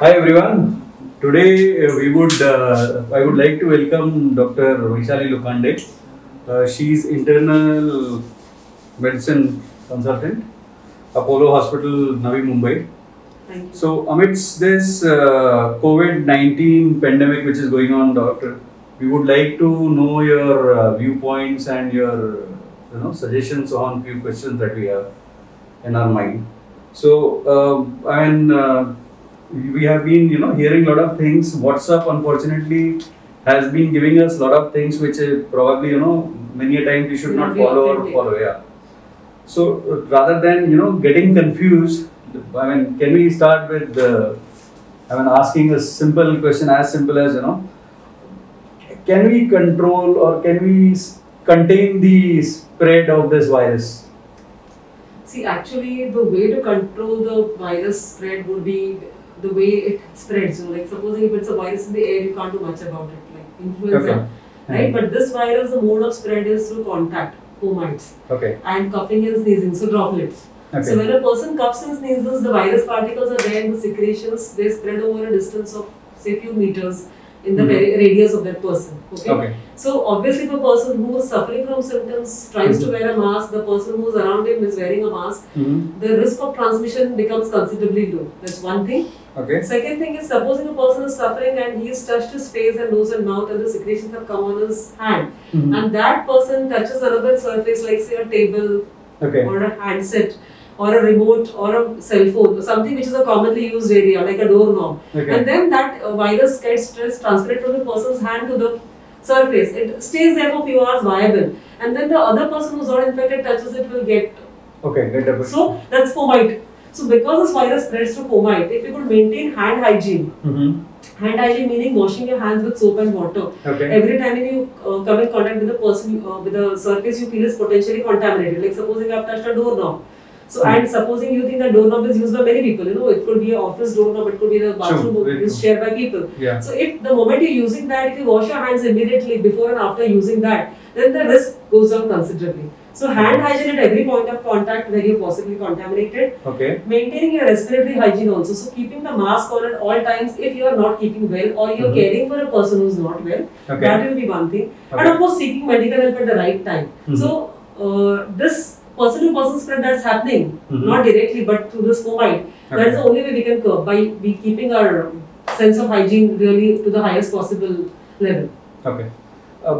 Hi everyone. Today I would like to welcome Dr. Vaishali Lokande. She is internal medicine consultant, Apollo Hospital, Navi Mumbai. Thank you. So amidst this COVID-19 pandemic which is going on, doctor, we would like to know your viewpoints and your suggestions on few questions that we have in our mind. So we have been hearing a lot of things. WhatsApp unfortunately has been giving us a lot of things which probably many a time we should not follow. Yeah. So rather than getting confused, I mean, can we start with asking a simple question, as simple as can we control or can we contain the spread of this virus? See, actually, the way to control the virus spread would be the way it spreads. So, like supposing if it's a virus in the air, you can't do much about it, like influenza, Okay. right? But this virus, the mode of spread is through contact, fomites, Okay. and coughing and sneezing, so droplets. Okay. So when a person coughs and sneezes, the virus particles are there in the secretions. They spread over a distance of say few meters in the radius of that person. Okay. So obviously, if a person who is suffering from symptoms tries to wear a mask, the person who is around him is wearing a mask, the risk of transmission becomes considerably low. That's one thing. Okay. Second thing is, supposing a person is suffering and he has touched his face and nose and mouth and the secretions have come on his hand, and that person touches another surface like say a table or a handset or a remote or a cell phone, something which is a commonly used area like a doorknob, and then that virus gets transferred from the person's hand to the surface. It stays there for a few hours viable, and then the other person who's not infected touches it will get. So that's fomite. So because this virus spreads through fomite, if you could maintain hand hygiene, hand hygiene meaning washing your hands with soap and water. Every time you come in contact with a person, with the surface you feel is potentially contaminated. Like supposing you have touched a doorknob. So and supposing you think that doorknob is used by many people, it could be an office doorknob, it could be the bathroom is shared by people. Yeah. So if the moment you're using that, if you wash your hands immediately before and after using that, then the risk goes down considerably. So hand hygiene at every point of contact where you're possibly contaminated. Maintaining your respiratory hygiene also. So keeping the mask on at all times if you are not keeping well or you're caring for a person who's not well. That will be one thing. And of course seeking medical help at the right time. So this person-to-person spread that's happening, not directly but through this fomite, that is the only way we can curb, by keeping our sense of hygiene really to the highest possible level. Okay.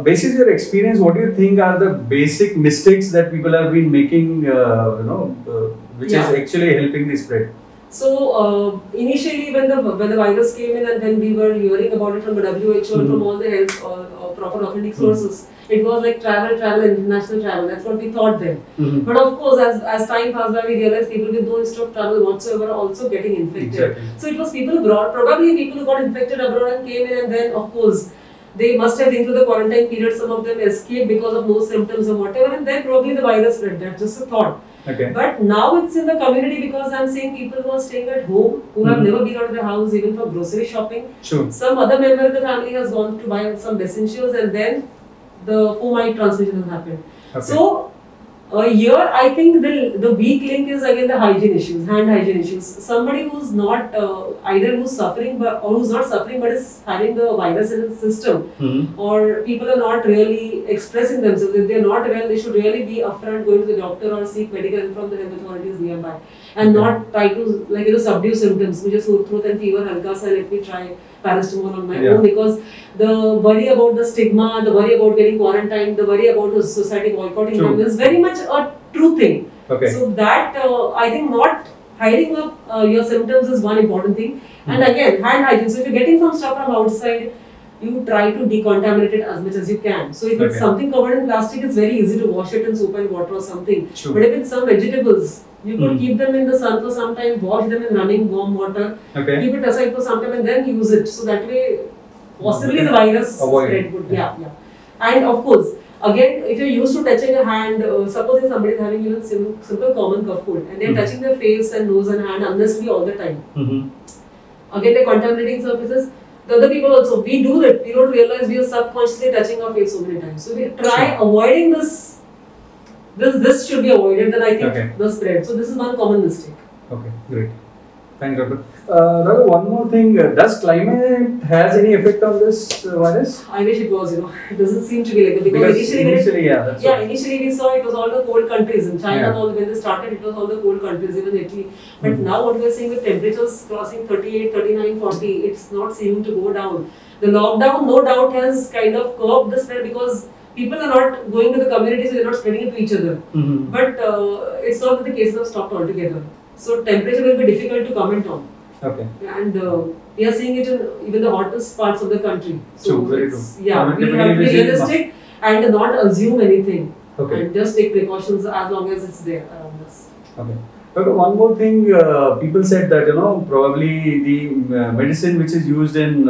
Basis your experience, what do you think are the basic mistakes that people have been making, which is actually helping the spread? So initially when the virus came in and when we were hearing about it from the WHO and from all the health proper authentic sources, it was like travel, international travel. That's what we thought then. But of course, as time passed by, we realized people with no history of travel whatsoever are also getting infected. Exactly. So it was people abroad, probably people who got infected abroad and came in, and then of course they must have been through the quarantine period. Some of them escaped because of no symptoms or whatever, and then probably the virus spread. That's just a thought. But now it's in the community because I'm seeing people who are staying at home, who have never been out of their house even for grocery shopping. Some other member of the family has gone to buy some essentials, and then the fomite transmission has happened. So here I think the weak link is again the hygiene issues, hand hygiene issues. Somebody who's not either who's suffering or who's not suffering but is having the virus in his system, or people are not really expressing themselves. If they're not well, they should really be upfront, going to the doctor or seek medical help from the health authorities nearby, and not try to subdue symptoms. We just sore throat and fever, halka sa, let me try paracetamol on my own, because the worry about the stigma, the worry about getting quarantined, the worry about the society boycotting them is very much a true thing. So that I think not hiding up your symptoms is one important thing. And again, hand hygiene. So if you're getting some stuff from outside, you try to decontaminate it as much as you can. So if it's something covered in plastic, it's very easy to wash it in soap and water or something. But if it's some vegetables, you could keep them in the sun for some time, wash them in running warm water, keep it aside for some time, and then use it. So that way, possibly the virus spread would. And of course, again, if you're used to touching a hand, supposing somebody is having even simple common cough cold, and they're touching their face and nose and hand unnecessarily all the time. Again, they're contaminating surfaces. The other people also, we do that. We don't realize we are subconsciously touching our face so many times. So we try avoiding this. This should be avoided, then I think the spread. So this is one common mistake. Okay, great. Thanks, Doctor. Doctor, one more thing. Does climate has any effect on this virus? I wish it was, it doesn't seem to be like that because initially, yeah, that's yeah, initially we saw it was all the cold countries in China. Yeah. All when they started, it was all the cold countries, even Italy. But now what we are seeing with temperatures crossing 38, 39, 40, it's not seeming to go down. The lockdown, no doubt, has kind of curbed the spread because people are not going to the communities, so they're not spreading it to each other. But it's not that the cases have stopped altogether. So temperature will be difficult to comment on. Okay. And we are seeing it in even the hottest parts of the country. So very true. Yeah, we have to be realistic and not assume anything. Okay. And just take precautions as long as it's there around us. Okay. But one more thing, people said that probably the medicine which is used in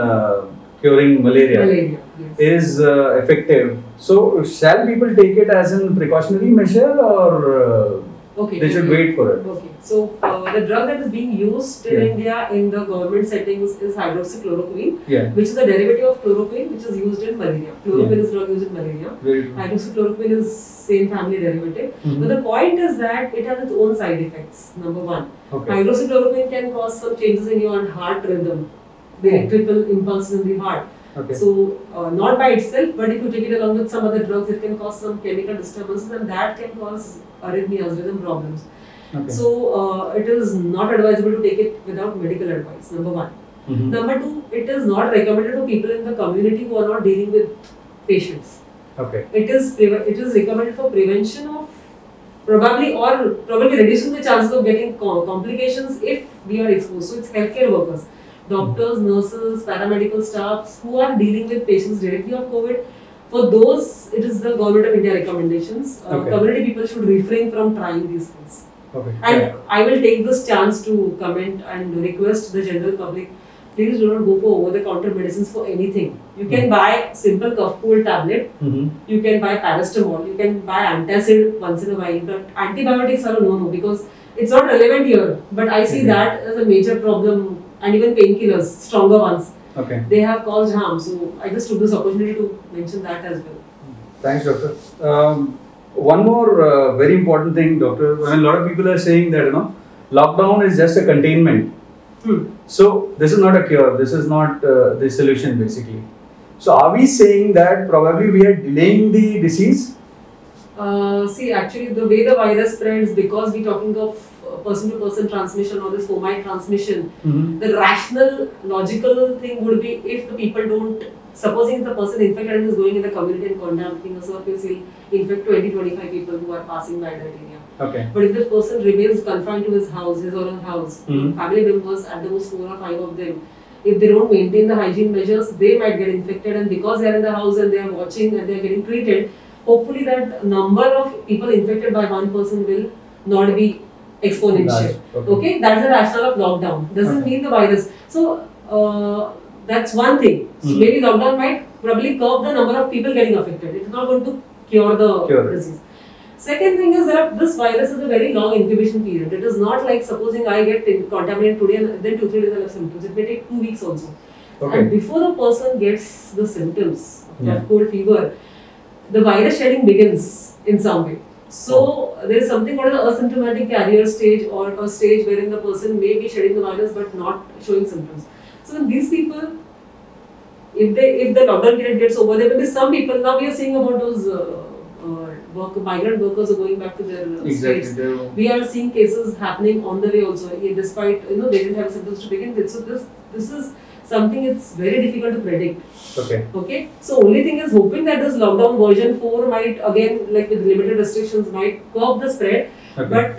curing malaria yes. is effective. So shall people take it as a precautionary measure or they should wait for it? Okay. So the drug that is being used in India in the government settings is hydroxychloroquine, which is a derivative of chloroquine, which is used in malaria. Chloroquine is drug used in malaria. Hydroxychloroquine is same family derivative. But the point is that it has its own side effects. Number one, hydroxychloroquine can cause some changes in your heart rhythm, the electrical impulses in the heart. So not by itself, but if you take it along with some other drugs, it can cause some chemical disturbances, and that can cause arrhythmias, rhythm problems. So it is not advisable to take it without medical advice. Number one. Number two, it is not recommended to people in the community who are not dealing with patients. It is recommended for prevention of probably reducing the chances of getting complications if we are exposed. So it's healthcare workers, doctors, nurses, paramedical staffs who are dealing with patients directly of COVID. For those, it is the Government of India recommendations. Community people should refrain from trying these things. And I will take this chance to comment and request the general public, please do not go for over-the-counter medicines for anything. You can buy simple cough cold tablet, you can buy paracetamol, you can buy antacid once in a while, but antibiotics are a no-no because it's not relevant here. But I see that as a major problem, and even painkillers, stronger ones, they have caused harm. So I just took this opportunity to mention that as well. Thanks, Doctor. One more very important thing, Doctor. A lot of people are saying that lockdown is just a containment. So this is not a cure. This is not the solution, basically. So are we saying that probably we are delaying the disease? See, actually, the way the virus spreads, because we're talking of person-to-person transmission or this fomite transmission, the rational, logical thing would be if the people don't, supposing the person infected and is going in the community and contacting a surface, he'll infect 20-25 people who are passing by that area. But if the person remains confined to his house, his or her house, family members, at the most 4 or 5 of them, if they don't maintain the hygiene measures, they might get infected, and because they are in the house and they are watching and they are getting treated, hopefully that number of people infected by one person will not be exponential. That's the rationale of lockdown. Doesn't mean the virus. So that's one thing. So maybe lockdown might probably curb the number of people getting affected. It's not going to cure the disease. Second thing is that this virus has a very long incubation period. It is not like supposing I get contaminated today and then 2-3 days I have symptoms. It may take 2 weeks also. And before the person gets the symptoms of cold fever, the virus shedding begins in some way. So there is something called an asymptomatic carrier stage, or a stage wherein the person may be shedding the virus but not showing symptoms. So in these people, if the lockdown period gets over, there will be some people. Now we are seeing about those migrant workers are going back to their states. We are seeing cases happening on the way also, despite they didn't have symptoms to begin with. So this is something it's very difficult to predict. So only thing is hoping that this lockdown version 4 might again, like with limited restrictions, might curb the spread. But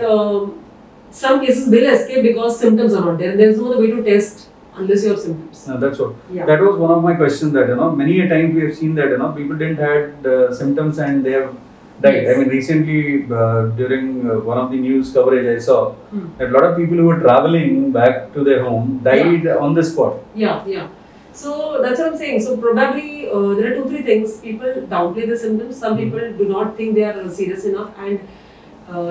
some cases will escape because symptoms are not there. There is no other way to test unless you have symptoms. That's all. That was one of my questions, that many a time we have seen that people didn't had symptoms and they have died. I mean, recently during one of the news coverage I saw that a lot of people who were traveling back to their home died on the spot. So that's what I'm saying. So probably there are 2-3 things. People downplay the symptoms. Some people do not think they are serious enough, and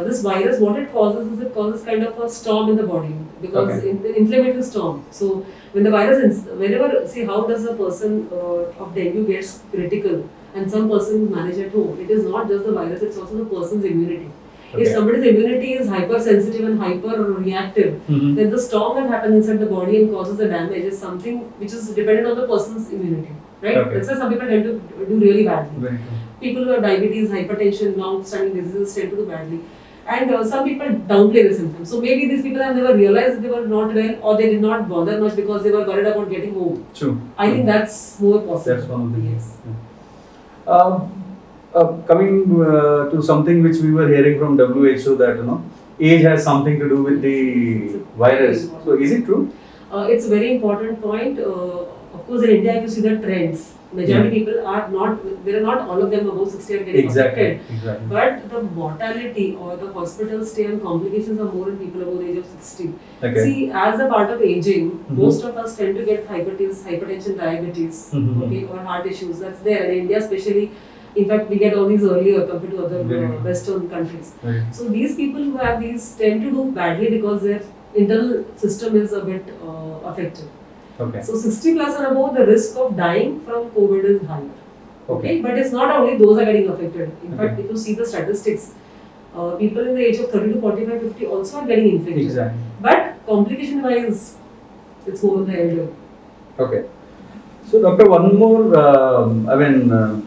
this virus, what it causes is it causes kind of a storm in the body, because inflammatory storm. So when the virus, whenever, see how does a person of dengue gets critical and some persons manage at home, it is not just the virus, it's also the person's immunity. If somebody's immunity is hypersensitive and hyper-reactive, then the storm that happens inside the body and causes the damage is something which is dependent on the person's immunity, right? That's why some people tend to do really badly. People who have diabetes, hypertension, long-standing diseases tend to do badly. And some people downplay the symptoms. So maybe these people have never realized they were not well, or they did not bother much because they were worried about getting home. True. I think that's more possible. That's one of the yes. Coming to something which we were hearing from WHO, that age has something to do with the virus. So is it true? It's a very important point. Of course, in India, if you see the trends, majority people are not, there are not all of them above 60 are getting affected. Exactly. But the mortality or the hospital stay and complications are more in people above the age of 60. See, as a part of aging, most of us tend to get hypertension, diabetes, or heart issues. That's there. In India, especially, in fact, we get all these earlier compared to other Western countries. So these people who have these tend to do badly because their internal system is a bit affected. So 60 plus and above, the risk of dying from COVID is higher. But it's not only those are getting affected. In fact, if you see the statistics, people in the age of 30 to 45, 50 also are getting infected. But complication wise, it's more on the elder. So doctor, one more,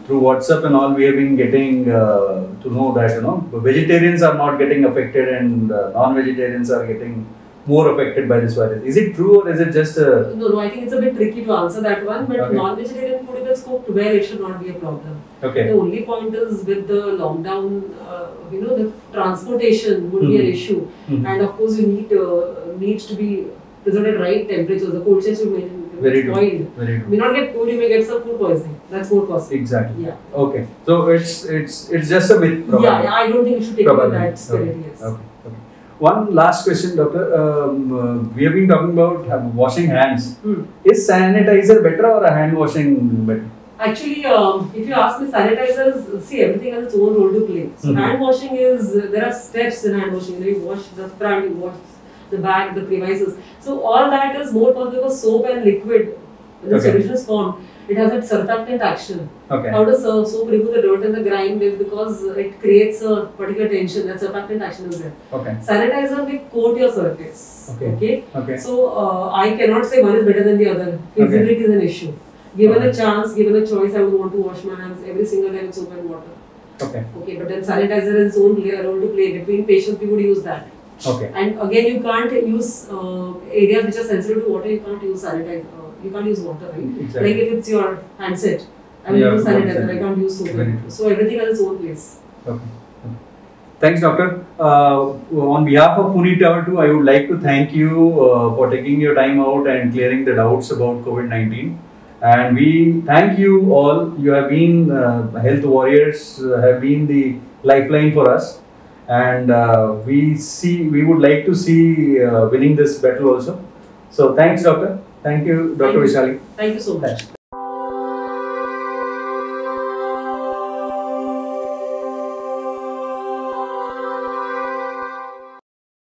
through WhatsApp and all, we have been getting to know that vegetarians are not getting affected and non-vegetarians are getting more affected by this virus. Is it true or is it just a... No, I think it's a bit tricky to answer that one, but non-vegetarian food, if it's cooked well, it should not be a problem. The only point is with the lockdown, the transportation would be an issue. And of course, you needs to be preserved at right temperatures. The cold chain should be spoiled. You may not get cold, you may get some food poisoning. That's more possible. Exactly. So it's just a myth. Probably. I don't think you should take it in that spirit. Yes. One last question, doctor. We have been talking about washing hands. Is sanitizer better or a hand washing better? Actually, if you ask me, sanitizers, see, everything has its own role to play. So hand washing is, there are steps in hand washing. You wash the front, you wash the back, the premises. So all that is more possible because soap and liquid, when the solution is formed, it has a surfactant action. How does soap remove the dirt and the grime? Is because it creates a particular tension. That surfactant action is there. Sanitizer will coat your surface. So I cannot say one is better than the other. Feasibility is an issue. Given a chance, given a choice, I would want to wash my hands every single day with soap and water. But then sanitizer has its own role to play. Between patients, we would use that. And again, you can't use areas which are sensitive to water. You can't use sanitizer. You can't use water, right? Like if it's your handset, I will use sanitizer. I can't use soap. So everything has its own place. Thanks, doctor. On behalf of Puneet Tower 2, I would like to thank you for taking your time out and clearing the doubts about COVID-19. And we thank you all. You have been health warriors, have been the lifeline for us. And we would like to see winning this battle also. So thanks, doctor. Thank you, Dr. Vaishali. Thank you so much.